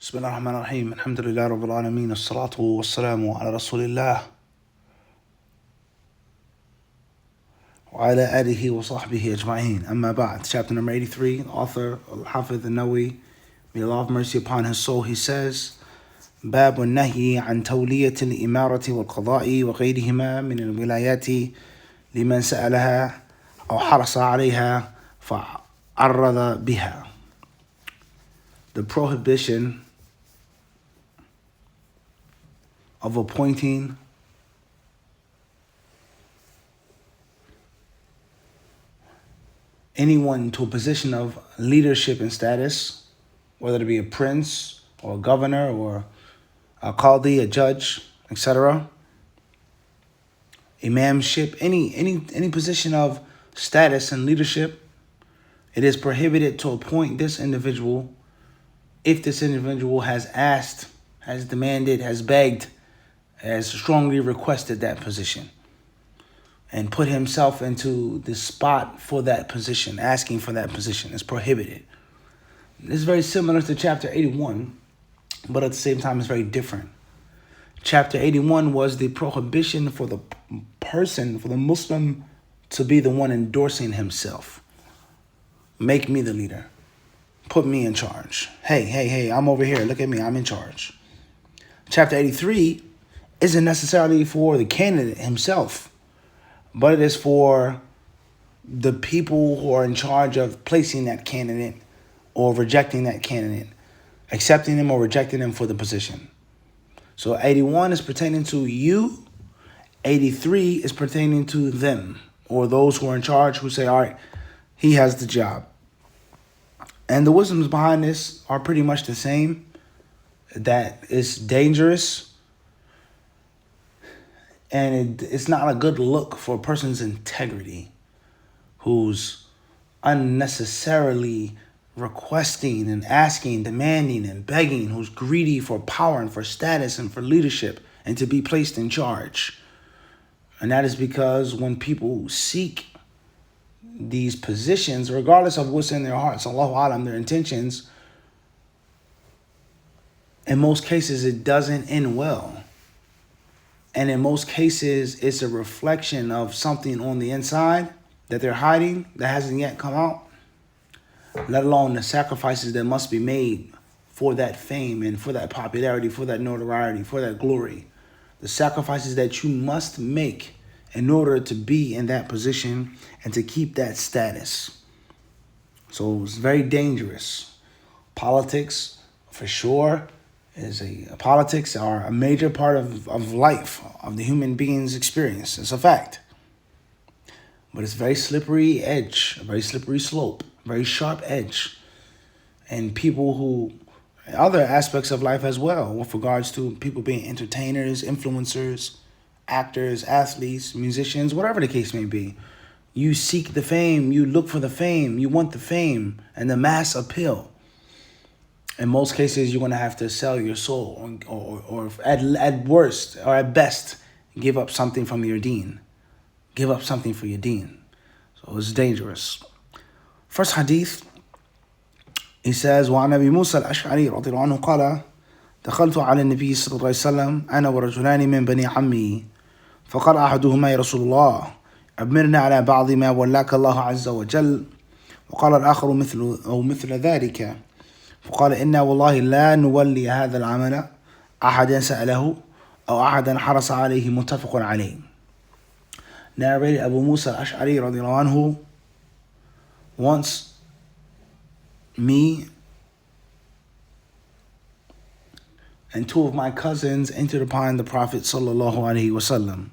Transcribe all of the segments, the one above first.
بسم الله الرحمن الرحيم الحمد لله رب العالمين الصلاة والسلام على رسول الله وعلى آله وصحبه أجمعين. أما بعد, chapter number 83, author Al-Hafidh An-Nawawi, may Allah have mercy upon his soul, he says, باب النهي عن تولية الإمارة والقضاء وغيرهما من الولايات لمن سألها أو حرص عليها فعرض بها. The prohibition of appointing anyone to a position of leadership and status, whether it be a prince or a governor or a qadi, a judge, etc., imamship, any position of status and leadership, it is prohibited to appoint this individual if this individual has asked, has demanded, has begged, has strongly requested that position and put himself into the spot for that position, asking for that position. Is prohibited. This is very similar to chapter 81, but at the same time it's very different. Chapter 81 was the prohibition for the person, for the Muslim, to be the one endorsing himself. Make me the leader. Put me in charge. Hey, I'm over here. Look at me. I'm in charge. Chapter 83 isn't necessarily for the candidate himself, but it is for the people who are in charge of placing that candidate or rejecting that candidate, accepting him or rejecting him for the position. So 81 is pertaining to you, 83 is pertaining to them, or those who are in charge who say, all right, he has the job. And the wisdoms behind this are pretty much the same, that it's dangerous and it's not a good look for a person's integrity who's unnecessarily requesting and asking, demanding and begging, who's greedy for power and for status and for leadership and to be placed in charge. And that is because when people seek these positions, regardless of what's in their hearts, Allahu Alam, their intentions, in most cases it doesn't end well. And in most cases, it's a reflection of something on the inside that they're hiding that hasn't yet come out, let alone the sacrifices that must be made for that fame and for that popularity, for that notoriety, for that glory. The sacrifices that you must make in order to be in that position and to keep that status. So it's very dangerous. Politics, for sure, politics are a major part of life, of the human being's experience. It's a fact. But it's a very slippery edge, a very slippery slope, a very sharp edge. And people who, other aspects of life as well, with regards to people being entertainers, influencers, actors, athletes, musicians, whatever the case may be. You seek the fame, you look for the fame, you want the fame and the mass appeal. In most cases, you're going to have to sell your soul or at worst or at best, give up something from your deen. Give up something for your deen. So it's dangerous. First hadith, he says, وعن أبي موسى الأشعري رضي الله عنه قال دخلت على النبي صلى الله عليه وسلم أنا ورجلان من بني عمي فقال أحدهما يا رسول الله أمرنا على بعض ما ولاك الله عز وجل وقال الآخر مثل ذلك فقال إنا والله لا نولي هذا العمل أحدا سأله أو أحدا حرص عليه متفق عليه. Narrated Abu Musa al-Ash'ari radiallahu anhu, once me and two of my cousins entered upon the Prophet sallallahu alaihi wasallam.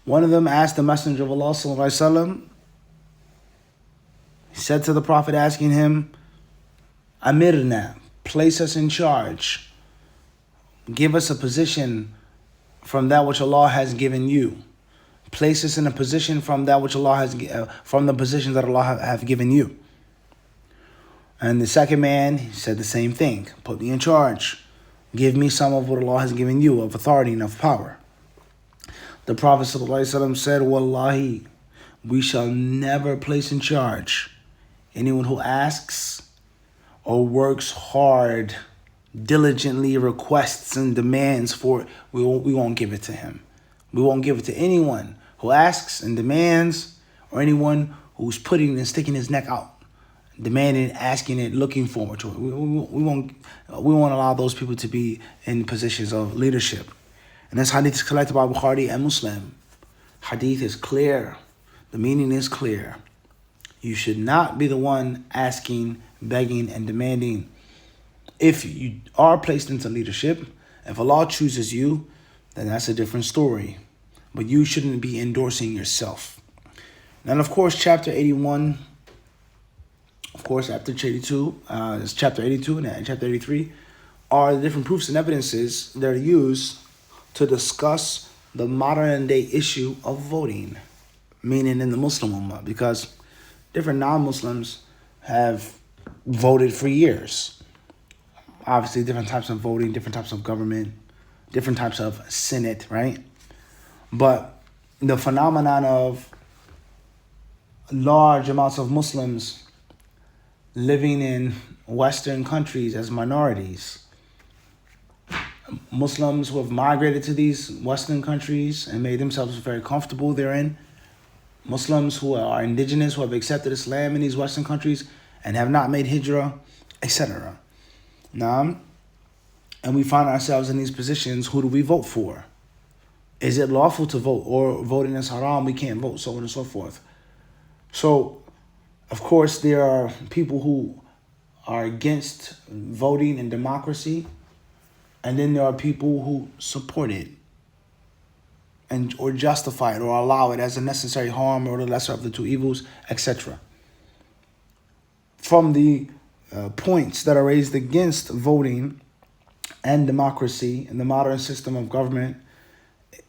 One of them asked the Messenger of Allah sallallahu alaihi wasallam, he said to the Prophet, asking him, Amirna, place us in charge. Give us a position from that which Allah has given you. Place us in a position from that which Allah has, from the positions that Allah have given you. And the second man, he said the same thing. Put me in charge. Give me some of what Allah has given you of authority and of power. The Prophet ﷺ said, Wallahi, we shall never place in charge anyone who asks or works hard, diligently requests and demands for it, we won't give it to him. We won't give it to anyone who asks and demands, or anyone who's putting and sticking his neck out, demanding, asking it, looking forward to it. We won't allow those people to be in positions of leadership. And this hadith is collected by Bukhari and Muslim. Hadith is clear. The meaning is clear. You should not be the one asking, begging, and demanding. If you are placed into leadership, if Allah chooses you, then that's a different story. But you shouldn't be endorsing yourself. And of course, chapter 81, of course, after 82, it's chapter 82 and chapter 83, are the different proofs and evidences that are used to discuss the modern day issue of voting, meaning in the Muslim Ummah, because different non-Muslims have voted for years. Obviously, different types of voting, different types of government, different types of Senate, right? But the phenomenon of large amounts of Muslims living in Western countries as minorities, Muslims who have migrated to these Western countries and made themselves very comfortable therein, Muslims who are indigenous, who have accepted Islam in these Western countries and have not made hijrah, etc. Now, and we find ourselves in these positions, who do we vote for? Is it lawful to vote, or voting is haram, we can't vote, so on and so forth. So, of course, there are people who are against voting and democracy, and then there are people who support it and or justify it or allow it as a necessary harm or the lesser of the two evils, etc. From the points that are raised against voting and democracy in the modern system of government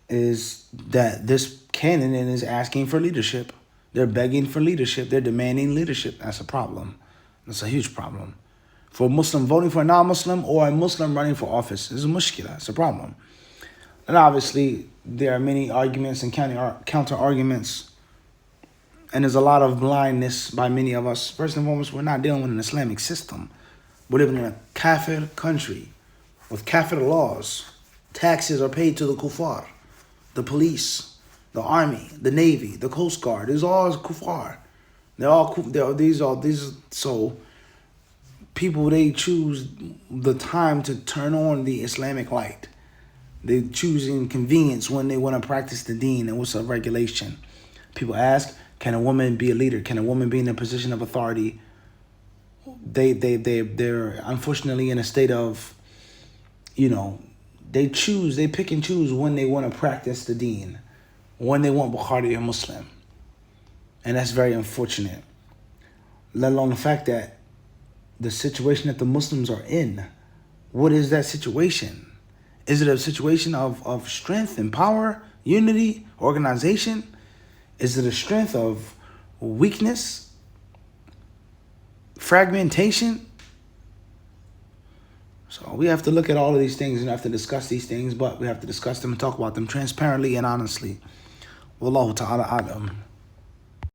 is that this candidate is asking for leadership. They're begging for leadership. They're demanding leadership. That's a problem. That's a huge problem. For a Muslim voting for a non-Muslim or a Muslim running for office is a mushkila. It's a problem. And obviously, there are many arguments and counter arguments. And there's a lot of blindness by many of us. First and foremost, we're not dealing with an Islamic system. We're living in a kafir country with kafir laws. Taxes are paid to the kuffar, the police, the army, the navy, the coast guard. These all kuffar. So people, they choose the time to turn on the Islamic light. They choose inconvenience when they want to practice the deen and what's a regulation. People ask, can a woman be a leader? Can a woman be in a position of authority? They're unfortunately in a state of, they pick and choose when they want to practice the deen, when they want Bukhari or Muslim. And that's very unfortunate. Let alone the fact that the situation that the Muslims are in, what is that situation? Is it a situation of strength and power, unity, organization? Is it a strength of weakness, fragmentation? So we have to look at all of these things and have to discuss these things, but we have to discuss them and talk about them transparently and honestly. Wallahu ta'ala a'lam.